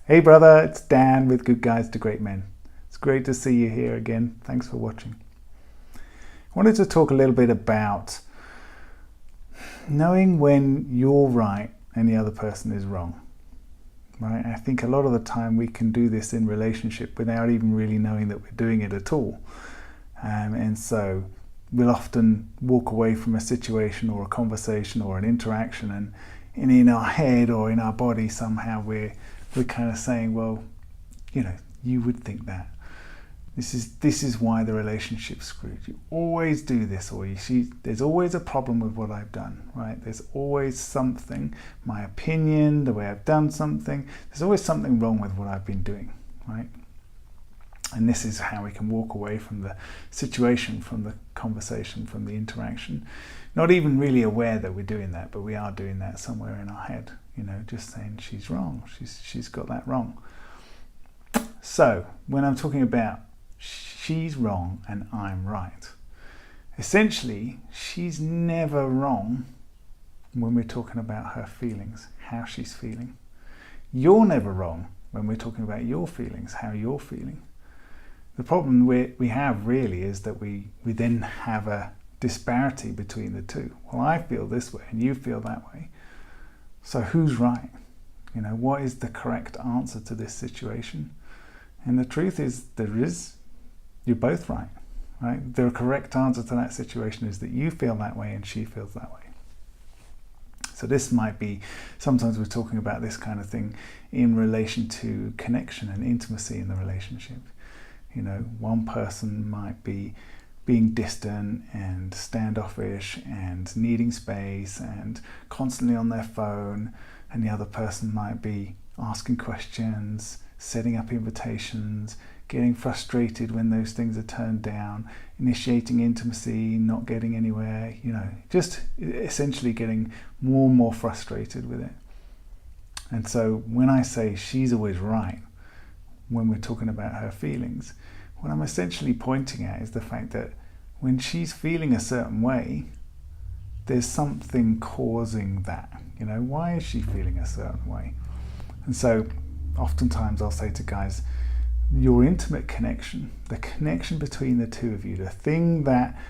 Hey brother, it's Dan with Good Guides to Great Men. It's great to see you here again. Thanks for watching. I wanted to talk a little bit about knowing when you're right and the other person is wrong. Right? I think a lot of the time we can do this in relationship without even really knowing that we're doing it at all. And so we'll often walk away from a situation or a conversation or an interaction, and in our head or in our body somehow we're kind of saying, well, you know, you would think that. This is why the relationship's screwed. You always do this, or you see, there's always a problem with what I've done, right? There's always something, my opinion, the way I've done something, there's always something wrong with what I've been doing, right? And this is how we can walk away from the situation, from the conversation, from the interaction, not even really aware that we're doing that, but we are doing that somewhere in our head, you know, just saying she's wrong, she's got that wrong. So when I'm talking about she's wrong and I'm right, essentially she's never wrong when we're talking about her feelings, how she's feeling. You're never wrong when we're talking about your feelings, how you're feeling. The problem we have really is that we then have a disparity between the two. Well, I feel this way and you feel that way. So who's right? You know, what is the correct answer to this situation? And the truth is, you're both right, right? The correct answer to that situation is that you feel that way and she feels that way. So this might be, sometimes we're talking about this kind of thing in relation to connection and intimacy in the relationship. You know, one person might be being distant and standoffish and needing space and constantly on their phone, and the other person might be asking questions, setting up invitations, getting frustrated when those things are turned down, initiating intimacy, not getting anywhere, you know, just essentially getting more and more frustrated with it. And so when I say she's always right, when we're talking about her feelings, what I'm essentially pointing at is the fact that when she's feeling a certain way, there's something causing that. You know, why is she feeling a certain way? And so oftentimes I'll say to guys, your intimate connection, the connection between the two of you, the thing that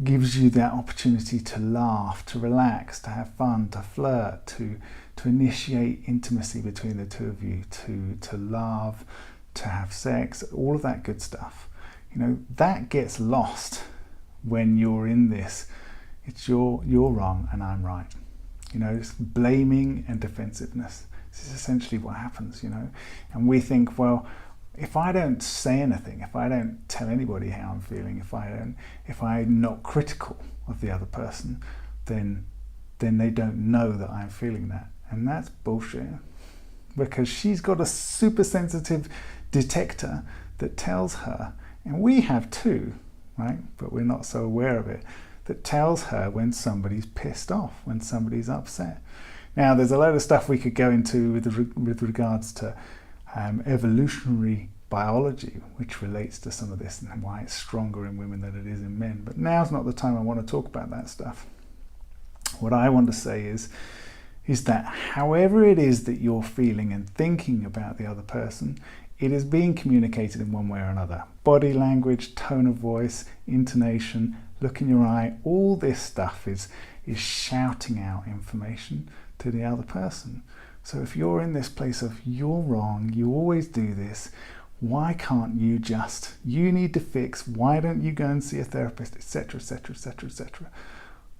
gives you that opportunity to laugh, to relax, to have fun, to flirt, to initiate intimacy between the two of you, to love, to have sex, all of that good stuff, you know, that gets lost when you're in this. It's you're wrong and I'm right. You know, it's blaming and defensiveness. This is essentially what happens, you know. And we think, well, if I don't say anything, if I don't tell anybody how I'm feeling, if I'm not critical of the other person, then they don't know that I'm feeling that. And that's bullshit. Because she's got a super sensitive detector that tells her, and we have too, right? But we're not so aware of it, that tells her when somebody's pissed off, when somebody's upset. Now, there's a load of stuff we could go into with regards to evolutionary biology, which relates to some of this and why it's stronger in women than it is in men. But now's not the time I want to talk about that stuff. What I want to say is that however it is that you're feeling and thinking about the other person, it is being communicated in one way or another. Body language, tone of voice, intonation, look in your eye, all this stuff is shouting out information to the other person. So if you're in this place of you're wrong, you always do this, why can't you you need to fix, why don't you go and see a therapist, etc., etc., etc., etc.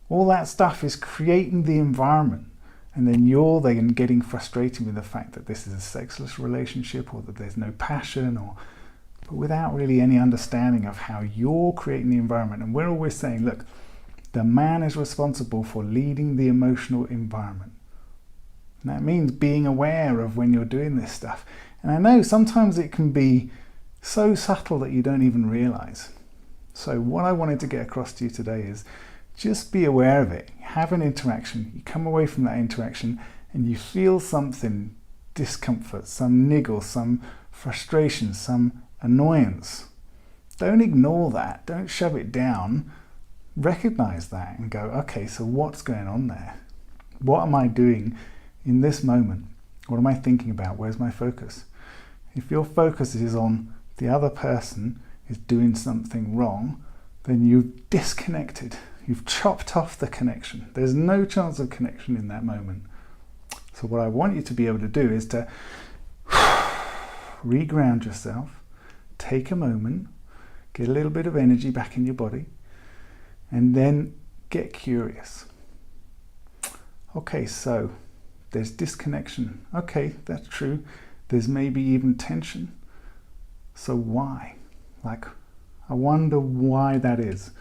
All that stuff is creating the environment. And then you're then getting frustrated with the fact that this is a sexless relationship, or that there's no passion, but without really any understanding of how you're creating the environment. And we're always saying, look, the man is responsible for leading the emotional environment. And that means being aware of when you're doing this stuff. And I know sometimes it can be so subtle that you don't even realize. So what I wanted to get across to you today is just be aware of it. Have an interaction. You come away from that interaction and you feel something, discomfort, some niggle, some frustration, some annoyance. Don't ignore that. Don't shove it down. Recognize that and go, okay, so what's going on there? What am I doing in this moment What am I thinking about? Where's my focus? If your focus is on the other person is doing something wrong, then you've disconnected. You've chopped off the connection. There's no chance of connection in that moment. So what I want you to be able to do is to reground yourself, take a moment, get a little bit of energy back in your body, and then get curious. Okay, so there's disconnection. Okay, that's true. There's maybe even tension. So why? Like, I wonder why that is.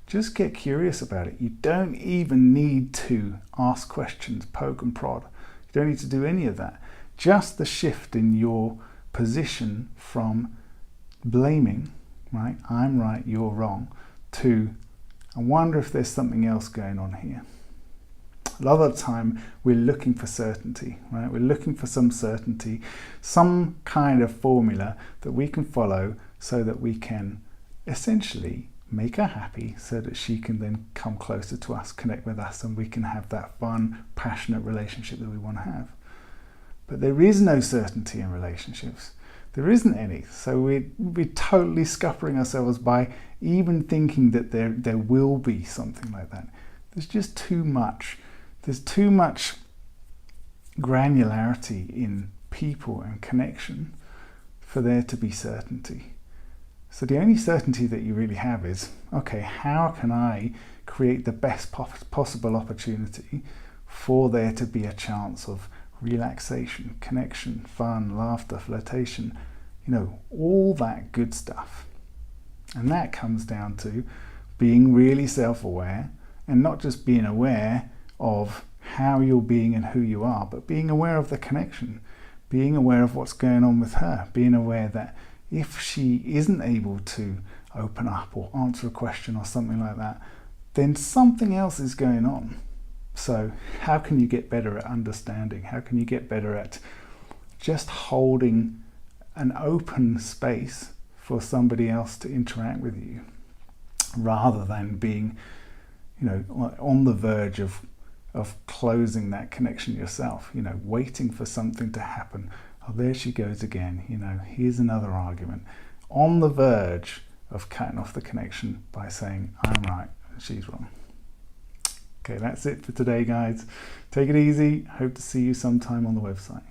Just get curious about it. You don't even need to ask questions, poke and prod. You don't need to do any of that. Just the shift in your position from blaming, right? I'm right, you're wrong, to I wonder if there's something else going on here. A lot of the time we're looking for certainty, right? We're looking for some certainty, some kind of formula that we can follow so that we can essentially make her happy so that she can then come closer to us, connect with us, and we can have that fun, passionate relationship that we want to have. But there is no certainty in relationships. There isn't any. So we're totally scuppering ourselves by even thinking that there will be something like that. There's just too much. There's too much granularity in people and connection for there to be certainty. So the only certainty that you really have is, okay, how can I create the best possible opportunity for there to be a chance of relaxation, connection, fun, laughter, flirtation, all that good stuff. And that comes down to being really self-aware, and not just being aware of how you're being and who you are, but being aware of the connection, being aware of what's going on with her, being aware that if she isn't able to open up or answer a question or something like that, then something else is going on. So how can you get better at understanding? How can you get better at just holding an open space for somebody else to interact with you, rather than being, on the verge of closing that connection yourself, waiting for something to happen. Oh, there she goes again, here's another argument. On the verge of cutting off the connection by saying, I'm right and she's wrong. Okay, that's it for today, guys. Take it easy. Hope to see you sometime on the website.